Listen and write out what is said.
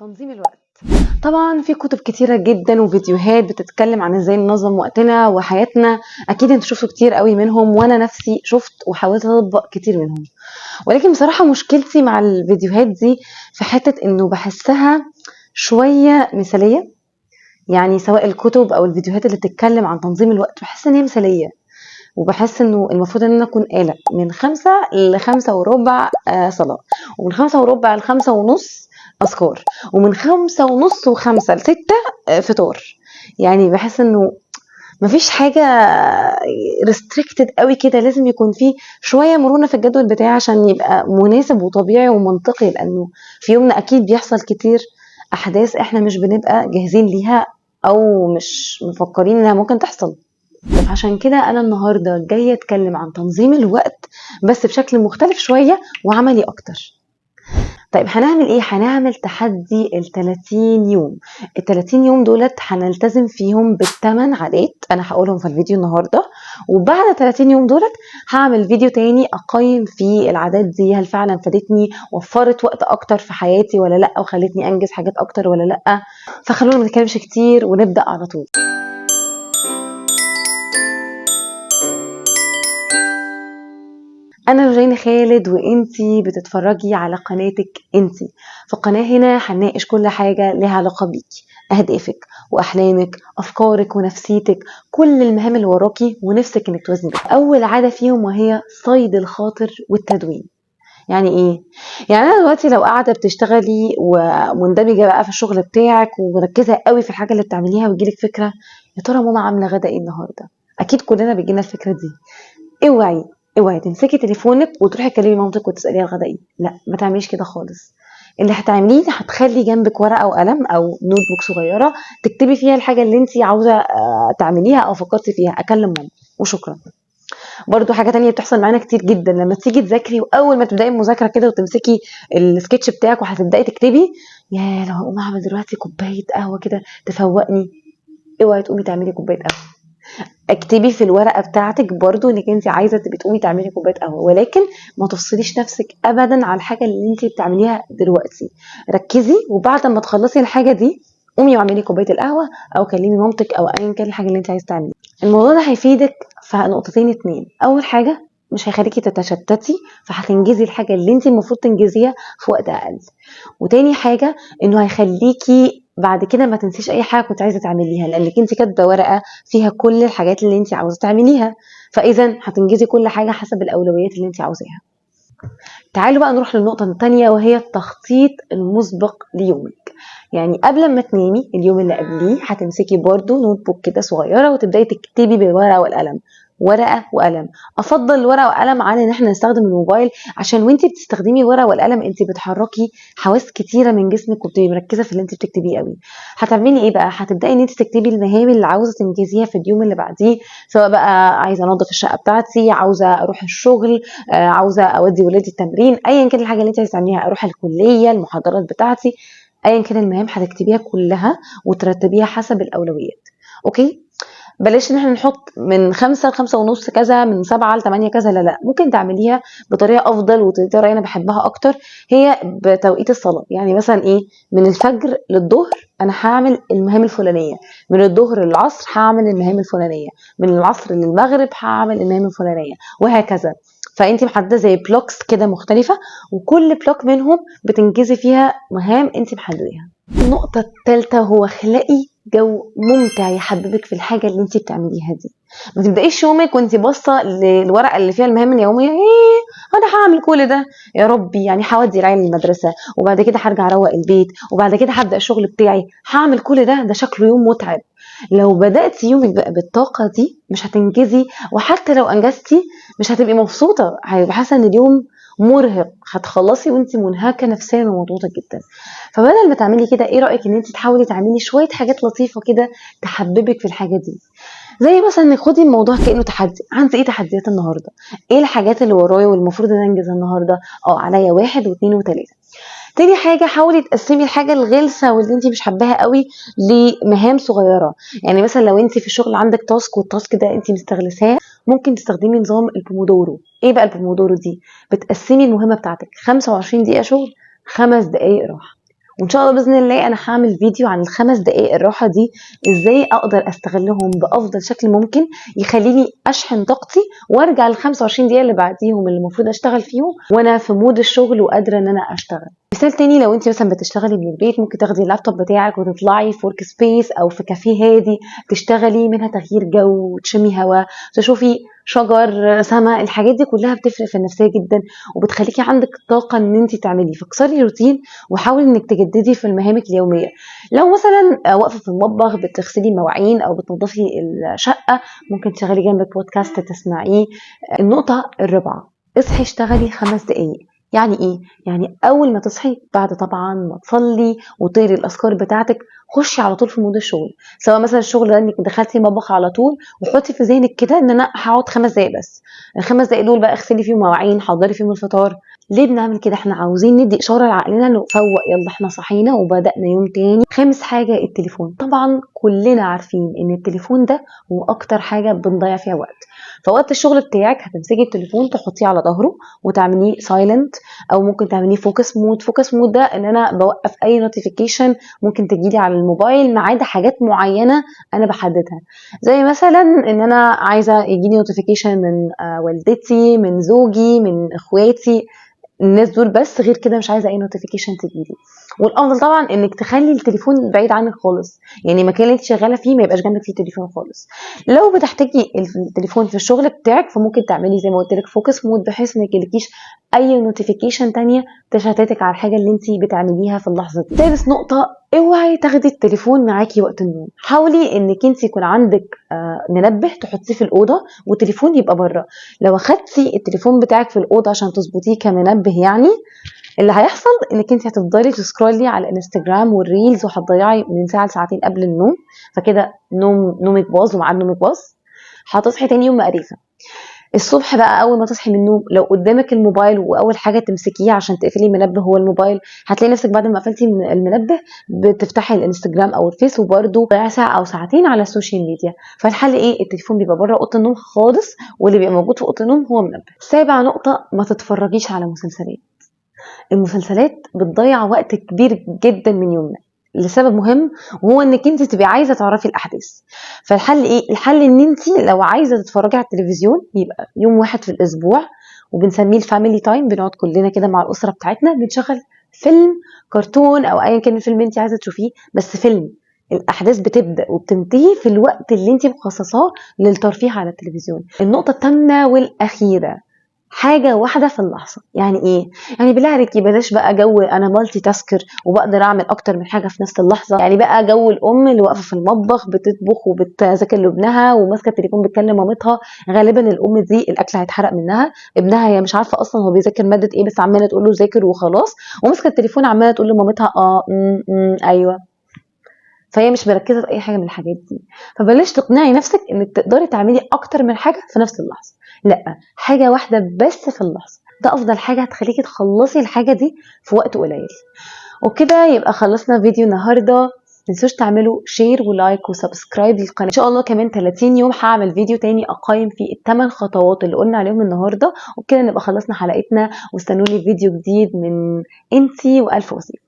تنظيم الوقت. طبعا في كتب كتيرة جدا وفيديوهات بتتكلم عن ازاي ننظم وقتنا وحياتنا. اكيد انتوا شفتوا كتير قوي منهم، وانا نفسي شفت وحاولت اطبق كتير منهم. ولكن بصراحة مشكلتي مع الفيديوهات دي في حتة انه بحسها شوية مثالية. يعني سواء الكتب او الفيديوهات اللي بتتكلم عن تنظيم الوقت بحس ان هي مثالية، وبحس انه المفروض ان انا اكون آلة من 5 ل5:15 صلاة، ومن 5:15 ل5:30 اذكار، ومن 5:30 و5 ل6 فطار. يعني بحس انه مفيش حاجة restricted قوي كده، لازم يكون فيه شوية مرونة في الجدول بتاعي عشان يبقى مناسب وطبيعي ومنطقي، لانه في يومنا اكيد بيحصل كتير احداث احنا مش بنبقى جاهزين ليها او مش مفكرين انها ممكن تحصل. عشان كده انا النهارده جايه اتكلم عن تنظيم الوقت بس بشكل مختلف شويه وعملي اكتر. طيب هنعمل ايه؟ هنعمل تحدي ال30 يوم. ال30 يوم دولت هنلتزم فيهم ب8 عادات انا هقولهم في الفيديو النهارده، وبعد 30 يوم دولت هعمل فيديو تاني اقيم فيه العادات دي هل فعلا فادتني، وفرت وقت اكتر في حياتي ولا لا، وخلتني انجز حاجات اكتر ولا لا. فخلونا ما نتكلمش كتير ونبدا على طول. انا روجين خالد وانتي بتتفرجي على قناتك انتي. في القناه هنا هنناقش كل حاجه لها علاقه بيكي، اهدافك واحلامك، افكارك ونفسيتك، كل المهام اللي وراكي ونفسك انك توازني بيها. اول عاده فيهم وهي صيد الخاطر والتدوين. يعني ايه؟ يعني انا دلوقتي لو قاعده بتشتغلي ومندمجه بقى في الشغل بتاعك ومركزه قوي في الحاجه اللي بتعمليها ويجيلك فكره يا ترى ماما عامله غدا ايه النهارده، اكيد كلنا بيجينا الفكره دي. اوعي اوعي تمسكي تليفونك وتروحي تكلمي مامتك وتساليها الغدا ايه، لا ما تعمليش كده خالص. اللي هتعمليه هتخلي جنبك ورقه وقلم او نوت بوك صغيره تكتبي فيها الحاجه اللي انت عاوزه تعمليها او فكرتي فيها. اكلم ماما وشكرا. برضو حاجه تانية بتحصل معانا كتير جدا، لما تيجي تذاكري واول ما تبداي المذاكره كده وتمسكي السكتش بتاعك وهتبداي تكتبي، يا لو هقوم اعمل دلوقتي كوبايه قهوه كده تفوقني. اوعي تقومي تعملي كوبايه قهوه. اكتبي في الورقه بتاعتك برضو انك انت عايزه تبقي تقومي تعملي كوبايه قهوه، ولكن ما تفصليش نفسك ابدا على الحاجه اللي انت بتعمليها دلوقتي. ركزي، وبعد ما تخلصي الحاجه دي قومي واعملي كوبايه القهوه او كلمي مامتك او ايا كان الحاجه اللي انت عايزه تعمليها. الموضوع ده هيفيدك في نقطتين اتنين. اول حاجه مش هيخليكي تتشتتي، فهتنجزي الحاجه اللي انت المفروض تنجزيها في وقت اقل. وتاني حاجه انه هيخليكي بعد كده ما تنسيش اي حاجه كنت عايزه تعمليها، لانك انت كاتبه ورقه فيها كل الحاجات اللي انت عاوزه تعمليها، فاذا هتنجزي كل حاجه حسب الاولويات اللي انت عاوزاها. تعالوا بقى نروح للنقطه الثانيه وهي التخطيط المسبق ليومك. يعني قبل ما تنامي اليوم اللي قبليه هتمسكي برضو نوت بوك كده صغيره وتبداي تكتبي بالورقه والقلم. ورقه وقلم. افضل الورقه والقلم عن ان احنا نستخدم الموبايل، عشان وانتي بتستخدمي الورقه والقلم انتي بتحركي حواس كتيره من جسمك وبتبقي مركزه في اللي انتي بتكتبيه قوي. هتعملي ايه بقى؟ هتبداي ان انتي تكتبي المهام اللي عاوزه تنجزيها في اليوم اللي بعديه، سواء بقى عايزه انظف الشقه بتاعتي، عاوزه اروح الشغل، عاوزه اودي ولادي التمرين، ايا كان الحاجه اللي انتي عايزه تعمليها، اروح الكليه، المحاضرات بتاعتي، ايا كان المهام هتكتبيها كلها وترتبيها حسب الاولويات. اوكي؟ بلاش ان احنا نحط من 5 ل5:30 كذا، من 7 ل8 كذا، لا لا، ممكن تعمليها بطريقه افضل وتقدري انا بحبها اكتر، هي بتوقيت الصلاه. يعني مثلا ايه؟ من الفجر للظهر انا هعمل المهام الفلانيه، من الظهر للعصر هعمل المهام الفلانيه، من العصر للمغرب هعمل المهام الفلانيه، وهكذا. فانت محدده زي بلوكس كده مختلفه، وكل بلوك منهم بتنجزي فيها مهام انت محدديها. النقطه الثالثه هو خلقي جو ممتع يحببك في الحاجه اللي انت بتعمليها دي. ما تبدايش يومك وانت باصه للورقه اللي فيها المهام اليوميه، ايه انا هعمل كل ده يا ربي، يعني هودي العيال المدرسه وبعد كده هرجع اروق البيت وبعد كده هبدا الشغل بتاعي، هعمل كل ده، ده شكله يوم متعب. لو بدات يومك بقى بالطاقه دي مش هتنجزي، وحتى لو انجزتي مش هتبقي مبسوطه، هيبقى حاسه ان اليوم مرهق، هتخلصي وانت منهكه نفسيا ومضغوطه جدا. فبدل ما تعملي كده، ايه رايك ان انت تحاولي تعملي شويه حاجات لطيفه كده تحببك في الحاجه دي؟ زي مثلا انك خدي الموضوع كانه تحدي. عندي ايه تحديات النهارده؟ ايه الحاجات اللي ورايا والمفروض ان انا انجزها النهارده؟ عليا 1 و2 و3. تاني حاجه حاولي تقسمي الحاجه الغلسه واللي انت مش حباها قوي لمهام صغيره. يعني مثلا لو انت في الشغل عندك تاسك والتاسك ده انت مستغلساه، ممكن تستخدمي نظام البومودورو. ايه بقى البومودورو دي؟ بتقسمي المهمه بتاعتك 25 دقيقه شغل، 5 دقائق راحه. وان شاء الله باذن الله انا هعمل فيديو عن ال5 دقائق الراحه دي، ازاي اقدر استغلهم بافضل شكل ممكن يخليني اشحن طاقتي وارجع ال25 دقيقه اللي بعديهم اللي المفروض اشتغل فيهم وانا في مود الشغل وقادره ان انا اشتغل. مثال تاني، لو انت مثلا بتشتغلي من البيت ممكن تاخدي اللابتوب بتاعك وتطلعي في ورك سبيس او في كافيه هادي تشتغلي منها، تغيير جو، تشمي هواء، تشوفي شجر، سما. الحاجات دي كلها بتفرق في النفسيه جدا وبتخليكي عندك طاقه ان انت تعملي. فاكسري روتين وحاولي انك تجددي في مهامك اليوميه. لو مثلا واقفه في المطبخ بتغسلي مواعين او بتنظفي الشقه، ممكن تشغلي جنبك بودكاست تسمعيه. النقطه الرابعه، اصحي اشتغلي 5 دقايق. يعني ايه؟ يعني اول ما تصحي بعد طبعا ما تصلي وتقري الاذكار بتاعتك، خشي على طول في مود الشغل. سواء مثلا الشغل ده انك دخلتي المطبخ على طول، وحطي في ذهنك كده ان انا هقعد 5 دقايق بس. ال5 دقايق دول بقى اغسلي فيهم مواعين، حضري فيهم الفطار. ليه بنعمل كده؟ احنا عاوزين ندي اشاره لعقلنا انه فوق، يلا احنا صحينا وبدانا يوم تاني. خامس حاجه، التليفون. طبعا كلنا عارفين ان التليفون ده هو اكتر حاجه بنضيع فيها وقت. فوقت الشغل بتاعك هتمسكي التليفون تحطيه على ظهره وتعمليه سايلنت، او ممكن تعمليه فوكس مود. فوكس مود ده ان انا بوقف اي نوتيفيكيشن ممكن تجيلي على الموبايل ما عدا حاجات معينه انا بحددها. زي مثلا ان انا عايزه يجيني نوتيفيكيشن من والدتي، من زوجي، من اخواتي، الناس دول بس. غير كده مش عايزه اي نوتيفيكيشن تجيلي. والافضل طبعا انك تخلي التليفون بعيد عنك خالص، يعني المكان اللي انت شغاله فيه ما يبقاش جنبك فيه تليفون خالص. لو بتحتاجي التليفون في الشغل بتاعك فممكن تعملي زي ما قلت لك فوكس مود، بحيث ما يجيلكيش اي نوتيفيكيشن تانية تشتتك على الحاجه اللي انت بتعمليها في اللحظه دي. سادس نقطه، اوعي تاخدي التليفون معاكي وقت النوم. حاولي انك انت يكون عندك منبه تحطيه في الاوضه والتليفون يبقى بره. لو اخدتي التليفون بتاعك في الاوضه عشان تظبطيه كمنبه، يعني اللي هيحصل انك انت هتفضلي تسكرولي على الانستجرام والريلز وهتضيعي من ساعه لساعتين قبل النوم، فكده نومك باظ وميعاد نومك باظ. هتصحي تاني يوم مقريفه. الصبح بقى اول ما تصحي من النوم لو قدامك الموبايل واول حاجه تمسكيه عشان تقفلي المنبه هو الموبايل، هتلاقي نفسك بعد ما قفلتي المنبه بتفتحي الانستجرام او الفيس وبرده ضيع ساعه او ساعتين على السوشيال ميديا. فالحل ايه؟ التليفون بيبقى بره اوضه النوم خالص، واللي بيبقى موجود في اوضه النوم هو منبه. سابع نقطه، ما تتفرجيش على مسلسلات. المسلسلات بتضيع وقت كبير جدا من يومنا لسبب مهم، وهو انك انت تبقي عايزه تعرفي الاحداث. فالحل ايه؟ الحل ان انت لو عايزه تتفرجي على التلفزيون يبقى يوم واحد في الاسبوع، وبنسميه الفاميلي تايم، بنقعد كلنا كده مع الاسره بتاعتنا بنشغل فيلم، كرتون او ايا كان الفيلم انت عايزه تشوفيه، بس فيلم الاحداث بتبدا وبتنتهي في الوقت اللي انت مخصصاه للترفيه على التلفزيون. النقطه الثامنه والاخيره، حاجة واحدة في اللحظة. يعني ايه؟ يعني بالله عليكي بلاش بقى جو انا مالتي تاسكر وبقدر اعمل اكتر من حاجة في نفس اللحظة. يعني بقى جو الام اللي واقفة في المطبخ بتطبخ وبتذاكر لابنها وماسكة التليفون بتكلم مامتها. غالبا الام دي الاكل هيتحرق منها، ابنها هي مش عارفة اصلا هو بيذاكر مادة ايه بس عمالة تقول له ذاكر وخلاص، وماسكة التليفون عمالة تقول لمامتها ايوه. فهي مش مركزه في اي حاجه من الحاجات دي. فبلاش تقنعي نفسك انك تقدري تعملي اكتر من حاجه في نفس اللحظه، لا، حاجه واحده بس في اللحظه، ده افضل حاجه هتخليكي تخلصي الحاجه دي في وقت قليل. وكده يبقى خلصنا فيديو النهارده. متنسوش تعملوا شير ولايك وسبسكرايب للقناه. ان شاء الله كمان 30 يوم هعمل فيديو تاني اقيم فيه ال8 خطوات اللي قلنا عليهم النهارده، وبكده نبقى خلصنا حلقتنا. واستنوني في فيديو جديد من انتي والف وسيله.